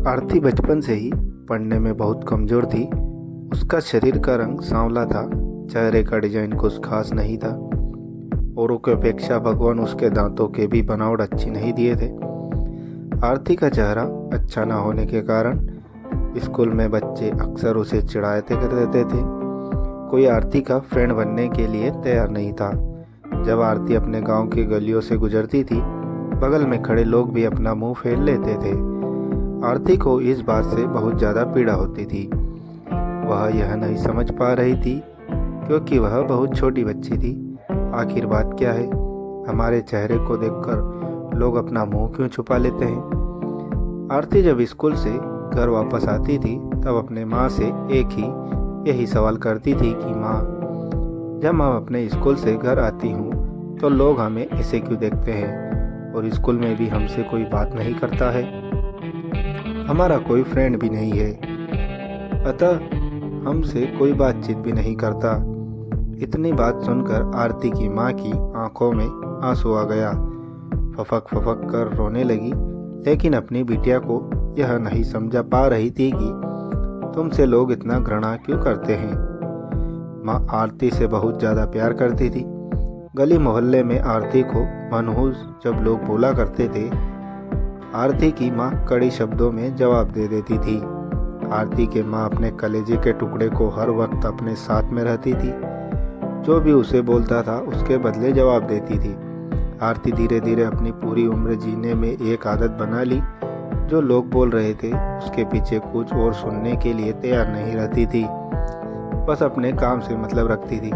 आरती बचपन से ही पढ़ने में बहुत कमज़ोर थी। उसका शरीर का रंग सांवला था, चेहरे का डिजाइन कुछ खास नहीं था। औरों की अपेक्षा भगवान उसके दांतों के भी बनावट अच्छी नहीं दिए थे। आरती का चेहरा अच्छा ना होने के कारण स्कूल में बच्चे अक्सर उसे चिढ़ाते कर देते थे। कोई आरती का फ्रेंड बनने के लिए तैयार नहीं था। जब आरती अपने गांव की गलियों से गुजरती थी, बगल में खड़े लोग भी अपना मुंह फेर लेते थे। आरती को इस बात से बहुत ज़्यादा पीड़ा होती थी। वह यह नहीं समझ पा रही थी क्योंकि वह बहुत छोटी बच्ची थी। आखिर बात क्या है? हमारे चेहरे को देखकर लोग अपना मुंह क्यों छुपा लेते हैं? आरती जब स्कूल से घर वापस आती थी तब अपने माँ से यही सवाल करती थी कि माँ, जब मैं अपने स्कूल से घर आती हूँ तो लोग हमें ऐसे क्यों देखते हैं और स्कूल में भी हमसे कोई बात नहीं करता है। हमारा कोई फ्रेंड भी नहीं है, अतः हमसे कोई बातचीत भी नहीं करता। इतनी बात सुनकर आरती की माँ की आंखों में आंसू आ गया। फफक फफक कर रोने लगी, लेकिन अपनी बिटिया को यह नहीं समझा पा रही थी कि तुमसे लोग इतना घृणा क्यों करते हैं। माँ आरती से बहुत ज़्यादा प्यार करती थी। गली मोहल्ले में आरती को मनहूस जब लोग बोला करते थे, आरती की माँ कड़ी शब्दों में जवाब दे देती थी। आरती के माँ अपने कलेजे के टुकड़े को हर वक्त अपने साथ में रहती थी। जो भी उसे बोलता था उसके बदले जवाब देती थी। आरती धीरे धीरे अपनी पूरी उम्र जीने में एक आदत बना ली। जो लोग बोल रहे थे उसके पीछे कुछ और सुनने के लिए तैयार नहीं रहती थी। बस अपने काम से मतलब रखती थी,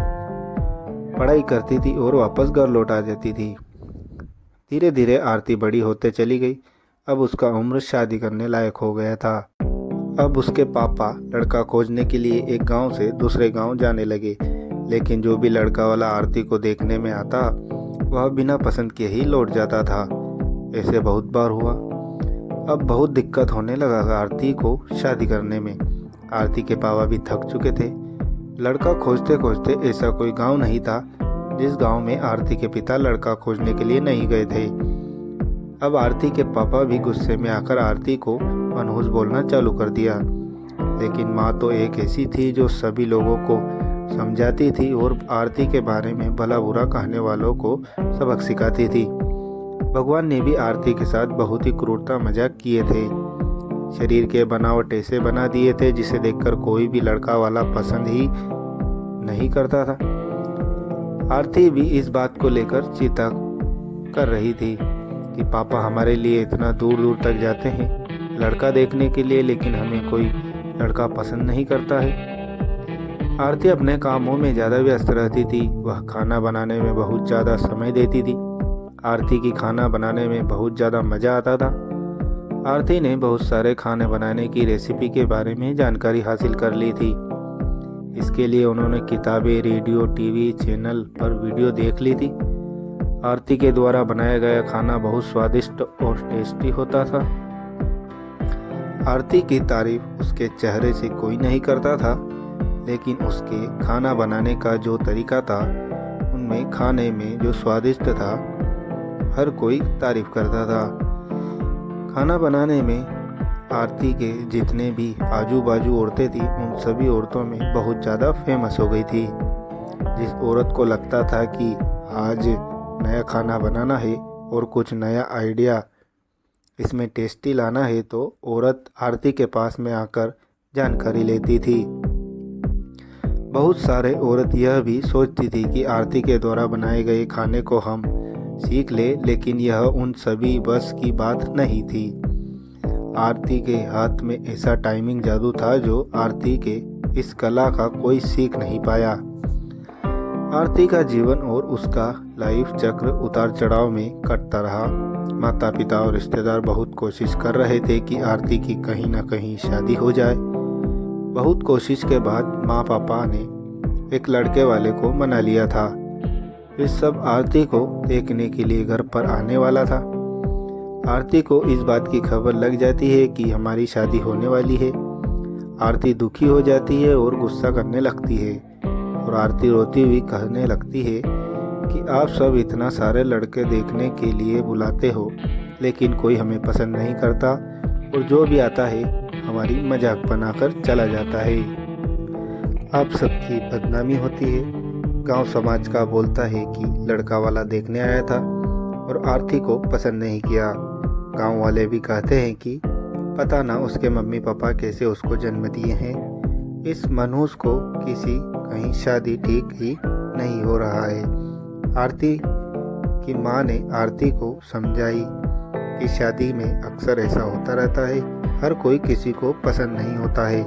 पढ़ाई करती थी और वापस घर लौट आ जाती थी। धीरे धीरे आरती बड़ी होते चली गई। अब उसका उम्र शादी करने लायक हो गया था। अब उसके पापा लड़का खोजने के लिए एक गांव से दूसरे गांव जाने लगे, लेकिन जो भी लड़का वाला आरती को देखने में आता वह बिना पसंद के ही लौट जाता था। ऐसे बहुत बार हुआ। अब बहुत दिक्कत होने लगा आरती को शादी करने में। आरती के पापा भी थक चुके थे। लड़का खोजते खोजते ऐसा कोई गांव नहीं था जिस गांव में आरती के पिता लड़का खोजने के लिए नहीं गए थे। अब आरती के पापा भी गुस्से में आकर आरती को मनहूस बोलना चालू कर दिया। लेकिन माँ तो एक ऐसी थी जो सभी लोगों को समझाती थी और आरती के बारे में भला बुरा कहने वालों को सबक सिखाती थी। भगवान ने भी आरती के साथ बहुत ही क्रूरता मजाक किए थे। शरीर के बनावट ऐसे बना दिए थे जिसे देखकर कोई भी लड़का वाला पसंद ही नहीं करता था। आरती भी इस बात को लेकर चिंता कर रही थी कि पापा हमारे लिए इतना दूर दूर तक जाते हैं लड़का देखने के लिए, लेकिन हमें कोई लड़का पसंद नहीं करता है। आरती अपने कामों में ज़्यादा व्यस्त रहती थी। वह खाना बनाने में बहुत ज़्यादा समय देती थी। आरती की खाना बनाने में बहुत ज़्यादा मज़ा आता था। आरती ने बहुत सारे खाने बनाने की रेसिपी के बारे में जानकारी हासिल कर ली थी। इसके लिए उन्होंने किताबें, रेडियो, टीवी चैनल पर वीडियो देख ली थी। आरती के द्वारा बनाया गया खाना बहुत स्वादिष्ट और टेस्टी होता था। आरती की तारीफ उसके चेहरे से कोई नहीं करता था, लेकिन उसके खाना बनाने का जो तरीका था, उनमें खाने में जो स्वादिष्ट था, हर कोई तारीफ करता था। खाना बनाने में आरती के जितने भी आजू बाजू औरतें थी, उन सभी औरतों में बहुत ज़्यादा फेमस हो गई थी। जिस औरत को लगता था कि आज नया खाना बनाना है और कुछ नया आइडिया इसमें टेस्टी लाना है, तो औरत आरती के पास में आकर जानकारी लेती थी। बहुत सारे औरत यह भी सोचती थी कि आरती के द्वारा बनाए गए खाने को हम सीख ले, लेकिन यह उन सभी बस की बात नहीं थी। आरती के हाथ में ऐसा टाइमिंग जादू था जो आरती के इस कला का कोई सीख नहीं पाया। आरती का जीवन और उसका लाइफ चक्र उतार चढ़ाव में कटता रहा। माता पिता और रिश्तेदार बहुत कोशिश कर रहे थे कि आरती की कहीं ना कहीं शादी हो जाए। बहुत कोशिश के बाद माँ पापा ने एक लड़के वाले को मना लिया था। वे सब आरती को देखने के लिए घर पर आने वाला था। आरती को इस बात की खबर लग जाती है कि हमारी शादी होने वाली है। आरती दुखी हो जाती है और गुस्सा करने लगती है, और आरती रोती हुई कहने लगती है कि आप सब इतना सारे लड़के देखने के लिए बुलाते हो, लेकिन कोई हमें पसंद नहीं करता और जो भी आता है हमारी मजाक बनाकर चला जाता है। आप सबकी बदनामी होती है। गांव समाज का बोलता है कि लड़का वाला देखने आया था और आरती को पसंद नहीं किया। गांव वाले भी कहते हैं कि पता ना उसके मम्मी पापा कैसे उसको जन्म दिए हैं। इस मनहूस को किसी कहीं शादी ठीक ही नहीं हो रहा है। आरती की माँ ने आरती को समझाई कि शादी में अक्सर ऐसा होता रहता है, हर कोई किसी को पसंद नहीं होता है।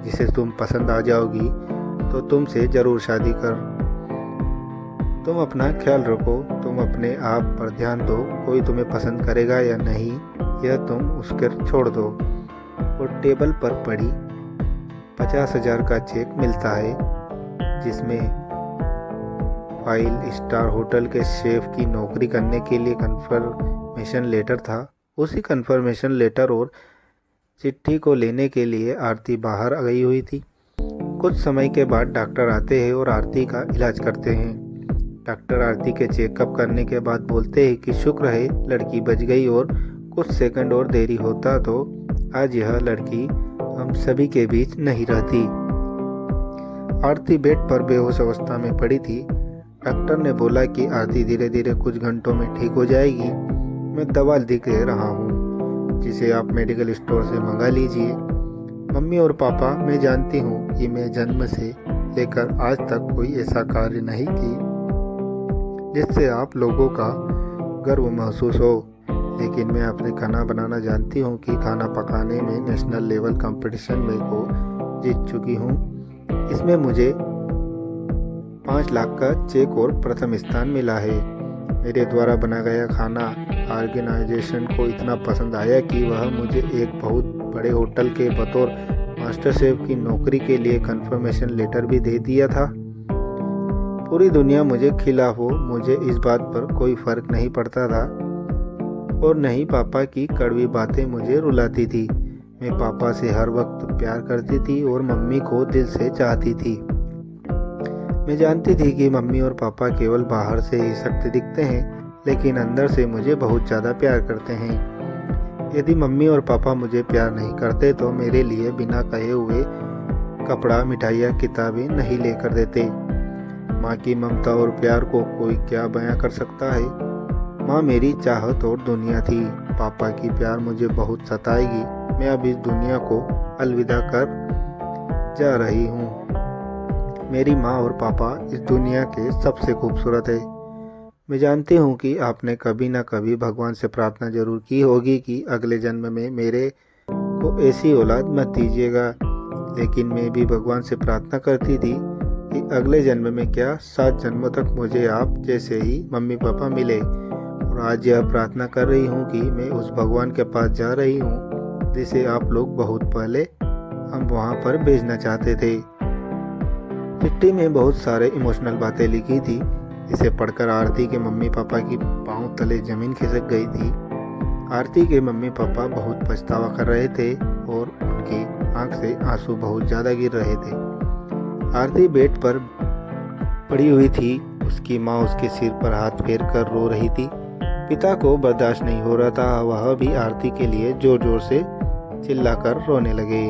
जिसे तुम पसंद आ जाओगी तो तुमसे ज़रूर शादी कर। तुम अपना ख्याल रखो, तुम अपने आप पर ध्यान दो, कोई तुम्हें पसंद करेगा या नहीं यह तुम उसके छोड़ दो। और टेबल पर पड़ी 50,000 का चेक मिलता है, जिसमें 5 स्टार होटल के शेफ की नौकरी करने के लिए कंफर्मेशन लेटर था। उसी कंफर्मेशन लेटर और चिट्ठी को लेने के लिए आरती बाहर आ गई हुई थी। कुछ समय के बाद डॉक्टर आते हैं और आरती का इलाज करते हैं। डॉक्टर आरती के चेकअप करने के बाद बोलते हैं कि शुक्र है लड़की बच गई, और कुछ सेकंड और देरी होता तो आज यह लड़की हम सभी के बीच नहीं रहती। आरती बेड पर बेहोश अवस्था में पड़ी थी। डॉक्टर ने बोला कि आरती धीरे धीरे कुछ घंटों में ठीक हो जाएगी। मैं दवा लिख रहा हूँ, जिसे आप मेडिकल स्टोर से मंगा लीजिए। मम्मी और पापा, मैं जानती हूँ कि मैं जन्म से लेकर आज तक कोई ऐसा कार्य नहीं की जिससे आप लोगों का गर्व महसूस हो, लेकिन मैं अपने खाना बनाना जानती हूँ कि खाना पकाने में नेशनल लेवल कंपटीशन में को जीत चुकी हूँ। इसमें मुझे 5 लाख का चेक और प्रथम स्थान मिला है। मेरे द्वारा बनाया गया खाना ऑर्गेनाइजेशन को इतना पसंद आया कि वह मुझे एक बहुत बड़े होटल के बतौर मास्टर शेफ की नौकरी के लिए कंफर्मेशन लेटर भी दे दिया था। पूरी दुनिया मुझे खिलाफ हो, मुझे इस बात पर कोई फर्क नहीं पड़ता था, और नहीं पापा की कड़वी बातें मुझे रुलाती थी। मैं पापा से हर वक्त प्यार करती थी और मम्मी को दिल से चाहती थी। मैं जानती थी कि मम्मी और पापा केवल बाहर से ही सख्त दिखते हैं, लेकिन अंदर से मुझे बहुत ज़्यादा प्यार करते हैं। यदि मम्मी और पापा मुझे प्यार नहीं करते तो मेरे लिए बिना कहे हुए कपड़ा, मिठाइयाँ, किताबें नहीं लेकर देते। माँ की ममता और प्यार को कोई क्या बयां कर सकता है। माँ मेरी चाहत और दुनिया थी। पापा की प्यार मुझे बहुत सताएगी। मैं अब इस दुनिया को अलविदा कर जा रही हूँ। मेरी माँ और पापा इस दुनिया के सबसे खूबसूरत है। मैं जानती हूँ कि आपने कभी ना कभी भगवान से प्रार्थना जरूर की होगी कि अगले जन्म में मेरे को ऐसी औलाद मत दीजिएगा, लेकिन मैं भी भगवान से प्रार्थना करती थी कि अगले जन्म में क्या 7 जन्मों तक मुझे आप जैसे ही मम्मी पापा मिले। और आज यह प्रार्थना कर रही हूँ कि मैं उस भगवान के पास जा रही हूँ जिसे आप लोग बहुत पहले हम वहाँ पर भेजना चाहते थे। चिट्ठी में बहुत सारे इमोशनल बातें लिखी थी, जिसे पढ़कर आरती के मम्मी पापा की पांव तले जमीन खिसक गई थी। आरती के मम्मी पापा बहुत पछतावा कर रहे थे और उनकी आंख से आंसू बहुत ज़्यादा गिर रहे थे। आरती बेड पर पड़ी हुई थी। उसकी माँ उसके सिर पर हाथ फेर कर रो रही थी। पिता को बर्दाश्त नहीं हो रहा था, वह भी आरती के लिए जोर जोर से चिल्लाकर रोने लगे।